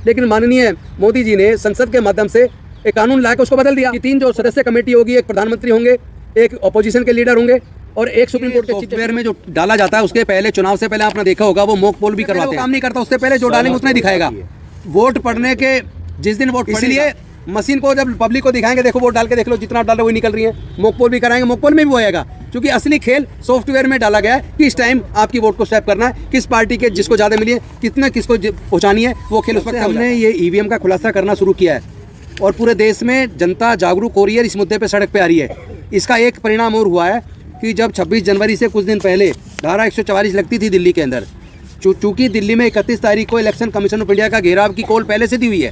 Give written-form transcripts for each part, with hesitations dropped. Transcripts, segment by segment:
लेकिन माननीय मोदी जी ने संसद के माध्यम से एक कानून लाकर उसको बदल दिया कि 3 जो सदस्य कमेटी होगी, एक प्रधानमंत्री होंगे, एक अपोजिशन के लीडर होंगे और एक सुप्रीम कोर्ट के सॉफ्टवेयर में जो डाला जाता है उसके पहले, चुनाव से पहले आपने देखा होगा वो मॉक पोल भी करवाते हैं। काम नहीं करता, उससे पहले जो डालेंगे उतना ही दिखाएगा। वोट पड़ने के जिस दिन वोट, इसलिए मशीन को जब पब्लिक को दिखाएंगे, देखो वोट डाल के देख लो, जितना आप डाल रहे वही निकल रही है। मॉक पोल भी कराएंगे, मॉक पोल में भी वो आएगा, क्योंकि असली खेल सॉफ्टवेयर में डाला गया है कि इस टाइम आपकी वोट को स्वैप करना है, किस पार्टी के जिसको ज़्यादा मिली है, कितना किसको पहुँचानी है, वो खेल उस वक्त हमने ये ईवीएम का खुलासा करना शुरू किया है और पूरे देश में जनता जागरूक हो रही है, इस मुद्दे पर सड़क पर आ रही है। इसका एक परिणाम और हुआ है कि जब 26 जनवरी से कुछ दिन पहले धारा 144 लगती थी दिल्ली के अंदर, चूँकि दिल्ली में 31 तारीख को इलेक्शन कमीशन ऑफ इंडिया का घेराव की कॉल पहले से दी हुई है,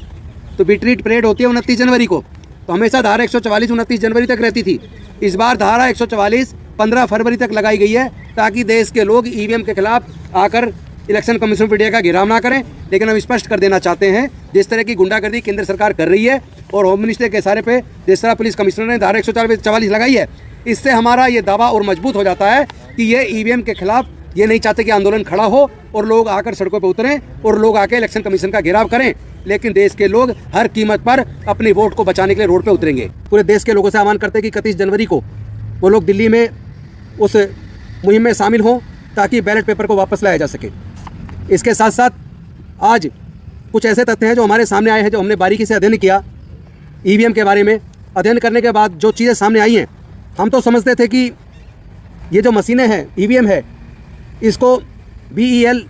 तो बिट्रीट परेड होती है 29 जनवरी को, तो हमेशा धारा 144 29 जनवरी तक रहती थी। इस बार धारा 144 15 फरवरी तक लगाई गई है ताकि देश के लोग ईवीएम के खिलाफ आकर इलेक्शन कमीशन ऑफ इंडिया का घेराव ना करें। लेकिन हम स्पष्ट कर देना चाहते हैं, जिस तरह की गुंडागर्दी केंद्र सरकार कर रही है और होम मिनिस्टर के इशारे पे जिस तरह पुलिस कमिश्नर ने धारा 144 लगाई है, इससे हमारा ये दावा और मजबूत हो जाता है कि ये ईवीएम के खिलाफ ये नहीं चाहते कि आंदोलन खड़ा हो और लोग आकर सड़कों पर उतरें और लोग आकर इलेक्शन कमीशन का घेराव करें। लेकिन देश के लोग हर कीमत पर अपनी वोट को बचाने के लिए रोड पे उतरेंगे। पूरे देश के लोगों से आह्वान करते हैं कि 31 जनवरी को वो लोग दिल्ली में उस मुहिम में शामिल हों ताकि बैलेट पेपर को वापस लाया जा सके। इसके साथ साथ आज कुछ ऐसे तथ्य हैं जो हमारे सामने आए हैं, जो हमने बारीकी से अध्ययन किया ईवीएम के बारे में। अध्ययन करने के बाद जो चीज़ें सामने आई हैं, हम तो समझते थे कि ये जो मशीनें हैं, ईवीएम है, इसको BEL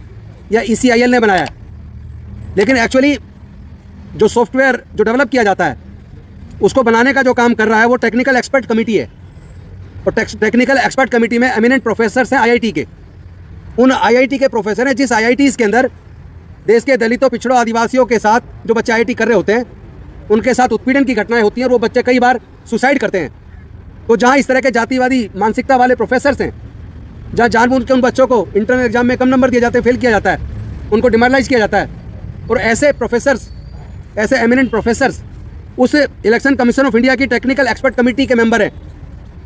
या ECIL ने बनाया है, लेकिन एक्चुअली जो सॉफ्टवेयर जो डेवलप किया जाता है उसको बनाने का जो काम कर रहा है वो टेक्निकल एक्सपर्ट कमेटी है। और टेक्निकल एक्सपर्ट कमेटी में एमिनेंट प्रोफेसर्स हैं IIT के। उन IIT के प्रोफेसर हैं जिस IITs के अंदर देश के दलितों, पिछड़ों, आदिवासियों के साथ जो बच्चे IIT कर रहे होते हैं उनके साथ उत्पीड़न की घटनाएं होती हैं और वो बच्चे कई बार सुसाइड करते हैं। तो जहाँ इस तरह के जातिवादी मानसिकता वाले प्रोफेसर्स हैं, जहाँ जानबूझ के उन बच्चों को इंटरनल एग्जाम में कम नंबर दिए जाते हैं, फेल किया जाता है, उनको डिमोरलाइज किया जाता है, और ऐसे प्रोफेसर्स, ऐसे एमिनेंट प्रोफेसर्स उस इलेक्शन कमीशन ऑफ इंडिया की टेक्निकल एक्सपर्ट कमेटी के मेंबर हैं।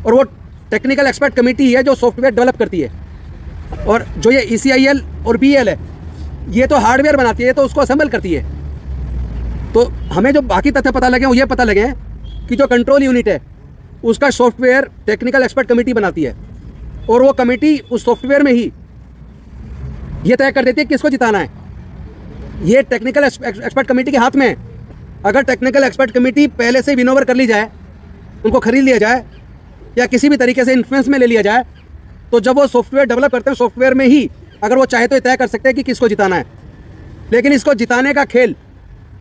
और वो टेक्निकल एक्सपर्ट कमेटी है जो सॉफ्टवेयर डेवलप करती है। और जो ये ECIL और BEL है, ये तो हार्डवेयर बनाती है, तो उसको असेंबल करती है। तो हमें जो बाकी तथ्य पता लगे वो ये पता लगे हैं कि जो कंट्रोल यूनिट है उसका सॉफ्टवेयर टेक्निकल एक्सपर्ट कमेटी बनाती है और वो कमेटी उस सॉफ्टवेयर में ही ये तय कर देती है किसको जिताना है। ये टेक्निकल एक्सपर्ट कमेटी के हाथ में है। अगर टेक्निकल एक्सपर्ट कमेटी पहले से विन ओवर कर ली जाए, उनको खरीद लिया जाए या किसी भी तरीके से इन्फ्लुएंस में ले लिया जाए, तो जब वो सॉफ्टवेयर डेवलप करते हैं, सॉफ्टवेयर में ही अगर वो चाहे तो ये तय कर सकते हैं कि किसको जिताना है। लेकिन इसको जिताने का खेल,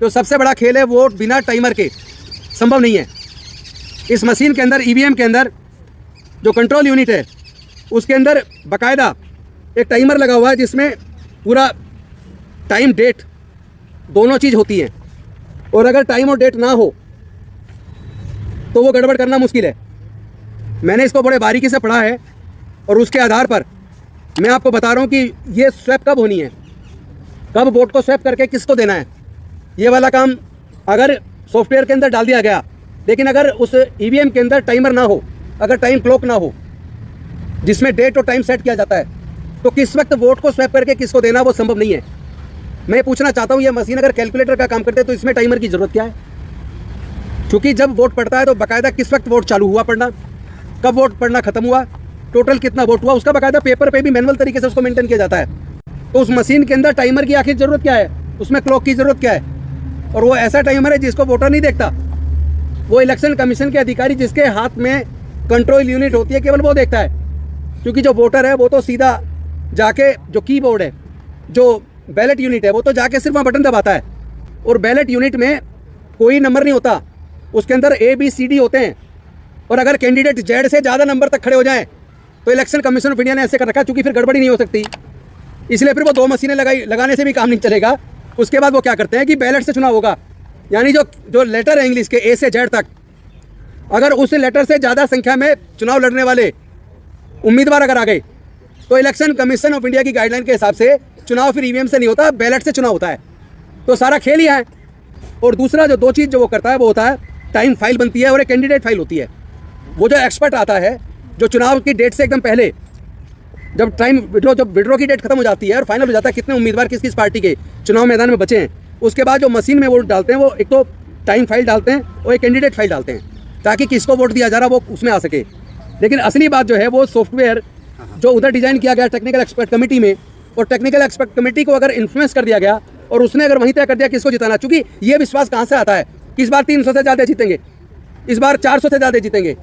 जो सबसे बड़ा खेल है, वोट बिना टाइमर के संभव नहीं है। इस मशीन के अंदर, EVM के अंदर जो कंट्रोल यूनिट है उसके अंदर बाकायदा एक टाइमर लगा हुआ है जिसमें पूरा टाइम डेट दोनों चीज़ होती है। और अगर टाइम और डेट ना हो तो वो गड़बड़ करना मुश्किल है। मैंने इसको बड़े बारीकी से पढ़ा है और उसके आधार पर मैं आपको बता रहा हूँ कि ये स्वैप कब होनी है, कब वोट को स्वैप करके किसको देना है। ये वाला काम अगर सॉफ्टवेयर के अंदर डाल दिया गया, लेकिन अगर उस EVM के अंदर टाइमर ना हो, अगर टाइम क्लॉक ना हो जिसमें डेट और टाइम सेट किया जाता है, तो किस वक्त वोट को स्वैप करके किसको देना वो संभव नहीं है। मैं पूछना चाहता हूँ, ये मशीन अगर कैलकुलेटर का काम करते हैं तो इसमें टाइमर की ज़रूरत क्या है? क्योंकि जब वोट पड़ता है तो बाकायदा किस वक्त वोट चालू हुआ पड़ना, कब वोट पड़ना खत्म हुआ, टोटल कितना वोट हुआ, उसका बाकायदा पेपर पे भी मैनुअल तरीके से उसको मेंटेन किया जाता है। तो उस मशीन के अंदर टाइमर की आखिर ज़रूरत क्या है, उसमें क्लॉक की ज़रूरत क्या है? और वो ऐसा टाइमर है जिसको वोटर नहीं देखता, वो इलेक्शन कमीशन के अधिकारी जिसके हाथ में कंट्रोल यूनिट होती है केवल वो देखता है। क्योंकि जो वोटर है वो तो सीधा जाके, जो कीबोर्ड है, जो बैलेट यूनिट है, वो तो जाके सिर्फ वहाँ बटन दबाता है। और बैलेट यूनिट में कोई नंबर नहीं होता, उसके अंदर ABCD होते हैं। और अगर कैंडिडेट Z से ज़्यादा नंबर तक खड़े हो जाएं तो इलेक्शन कमीशन ऑफ इंडिया ने ऐसे कर रखा, चूँकि फिर गड़बड़ी नहीं हो सकती, इसलिए फिर वो 2 मशीनें लगाने से भी काम नहीं चलेगा। उसके बाद वो क्या करते हैं कि बैलेट से चुनाव होगा, यानी जो लेटर है इंग्लिश के A से Z तक, अगर उस लेटर से ज़्यादा संख्या में चुनाव लड़ने वाले उम्मीदवार अगर आ गए तो इलेक्शन कमीशन ऑफ इंडिया की गाइडलाइन के हिसाब से चुनाव फिर EVM से नहीं होता, बैलेट से चुनाव होता है। तो सारा खेल ही है। और दूसरा जो 2 चीज़ जो वो करता है वो होता है टाइम फाइल बनती है और एक कैंडिडेट फाइल होती है। वो जो एक्सपर्ट आता है जो चुनाव की डेट से एकदम पहले, जब विड्रॉ की डेट खत्म हो जाती है और फाइनल हो जाता है कितने उम्मीदवार किस किस पार्टी के चुनाव मैदान में बचे हैं, उसके बाद जो मशीन में वोट डालते हैं वो एक तो टाइम फाइल डालते हैं और एक कैंडिडेट फाइल डालते हैं ताकि किसको वोट दिया जा रहा वो उसमें आ सके। लेकिन असली बात जो है वो सॉफ्टवेयर जो उधर डिज़ाइन किया गया टेक्निकल एक्सपर्ट कमेटी में, और टेक्निकल एक्सपर्ट कमेटी को अगर इन्फ्लुएंस कर दिया गया और उसने अगर वहीं तय कर दिया किसको जिताना, चूंकि ये विश्वास कहाँ से आता है कि इस बार 300 से ज़्यादा जीतेंगे, इस बार 400 से ज़्यादा जीतेंगे,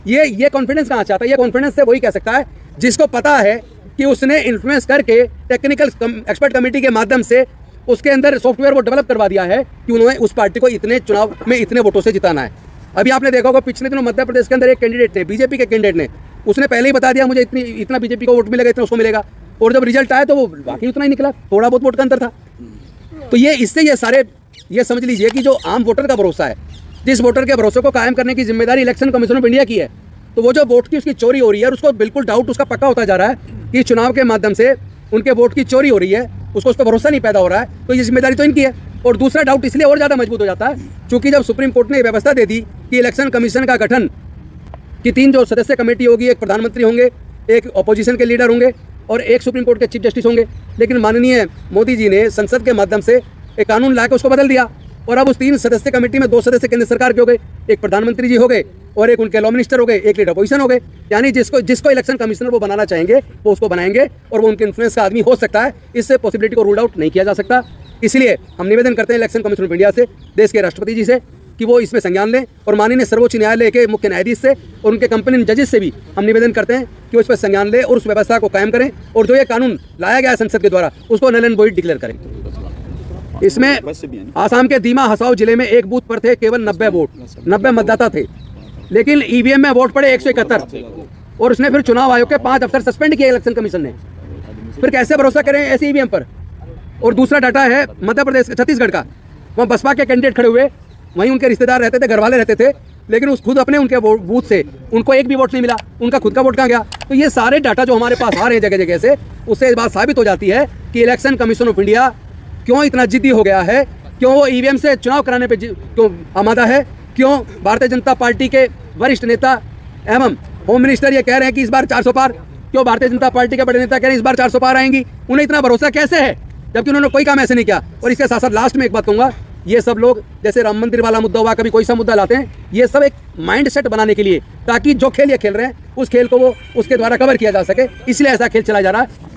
ये कॉन्फिडेंस कहाँ से आता है? ये कॉन्फिडेंस से वही कह सकता है जिसको पता है कि उसने इन्फ्लुएंस करके टेक्निकल एक्सपर्ट कमेटी के माध्यम से उसके अंदर सॉफ्टवेयर वो डेवलप करवा दिया है कि उन्होंने उस पार्टी को इतने चुनाव में इतने वोटों से जिताना है। अभी आपने देखा होगा पिछले दिनों मध्य प्रदेश के अंदर एक कैंडिडेट ने, बीजेपी के कैंडिडेट ने, उसने पहले ही बता दिया मुझे इतना बीजेपी को वोट मिलेगा, इतना उसको मिलेगा, और जब रिजल्ट आया तो वो बाकी उतना ही निकला, थोड़ा बहुत वोट का अंतर था। तो ये इससे ये सारे ये समझ लीजिए कि जो आम वोटर का भरोसा है, जिस वोटर के भरोसे को कायम करने की जिम्मेदारी इलेक्शन कमीशन ऑफ इंडिया की है, तो वो जो वोट की उसकी चोरी हो रही है और उसको बिल्कुल डाउट उसका पक्का होता जा रहा है कि चुनाव के माध्यम से उनके वोट की चोरी हो रही है, उसको उस पर भरोसा नहीं पैदा हो रहा है, तो ये जिम्मेदारी तो इनकी है। और दूसरा डाउट इसलिए और ज़्यादा मजबूत हो जाता है क्योंकि जब सुप्रीम कोर्ट ने व्यवस्था दे दी कि इलेक्शन कमीशन का गठन कि 3 जो सदस्य कमेटी होगी, एक प्रधानमंत्री होंगे, एक अपोजिशन के लीडर होंगे और एक सुप्रीम कोर्ट के चीफ जस्टिस होंगे, लेकिन माननीय मोदी जी ने संसद के माध्यम से एक कानून लाकर उसको बदल दिया और अब उस 3 सदस्य कमेटी में 2 सदस्य केंद्र सरकार के हो गए, एक प्रधानमंत्री जी हो गए और एक उनके लॉ मिनिस्टर हो गए, एक लीडर अपोजिशन हो गए। यानी जिसको इलेक्शन कमिश्नर वो बनाना चाहेंगे वो उसको बनाएंगे और वो उनके इन्फ्लुएंस का आदमी हो सकता है। इससे पॉसिबिलिटी को रूल आउट नहीं किया जा सकता। इसलिए हम निवेदन करते हैं इलेक्शन कमीशन ऑफ इंडिया से, देश के राष्ट्रपति जी से, कि वो इसमें संज्ञान लें और माननीय सर्वोच्च न्यायालय के मुख्य न्यायाधीश से और उनके कंपनी जजेस से भी हम निवेदन करते हैं कि वो इस पर संज्ञान लें और उस व्यवस्था को कायम करें और जो ये कानून लाया गया है संसद के द्वारा उसको नल एंड वॉइड डिक्लेयर करें। इसमें आसाम के दीमा हसाओ जिले में एक बूथ पर थे केवल 90 वोट, 90 मतदाता थे, लेकिन ईवीएम में वोट पड़े 171 और उसने फिर चुनाव आयोग के 5 अफसर सस्पेंड किए इलेक्शन कमीशन ने। फिर कैसे भरोसा करें ऐसे ईवीएम पर? और दूसरा डाटा है मध्य प्रदेश छत्तीसगढ़ का, वहाँ बसपा के कैंडिडेट खड़े हुए, वहीं उनके रिश्तेदार रहते थे, घर वाले रहते थे, लेकिन उस खुद अपने उनके बूथ से उनको एक भी वोट नहीं मिला, उनका खुद का वोट कहाँ गया? तो ये सारे डाटा जो हमारे पास आ रहे हैं जगह जगह से, उससे इस बात साबित हो जाती है कि इलेक्शन कमीशन ऑफ इंडिया क्यों इतना जिद्दी हो गया है, क्यों वो ईवीएम से चुनाव कराने पे क्यों आमादा है, क्यों भारतीय जनता पार्टी के वरिष्ठ नेता एवं होम मिनिस्टर ये कह रहे हैं कि इस बार 400 पार, क्यों भारतीय जनता पार्टी के बड़े नेता कह रहे हैं इस बार 400 पार आएंगी, उन्हें इतना भरोसा कैसे है जबकि उन्होंने कोई काम ऐसे नहीं किया। और इसके साथ साथ लास्ट में एक बात कहूँगा, ये सब लोग जैसे राम मंदिर वाला मुद्दा हुआ, कभी कोई सा मुद्दा लाते हैं, ये सब एक माइंड सेट बनाने के लिए ताकि जो खेल ये खेल रहे हैं उस खेल को वो उसके द्वारा कवर किया जा सके, इसलिए ऐसा खेल चला जा रहा है।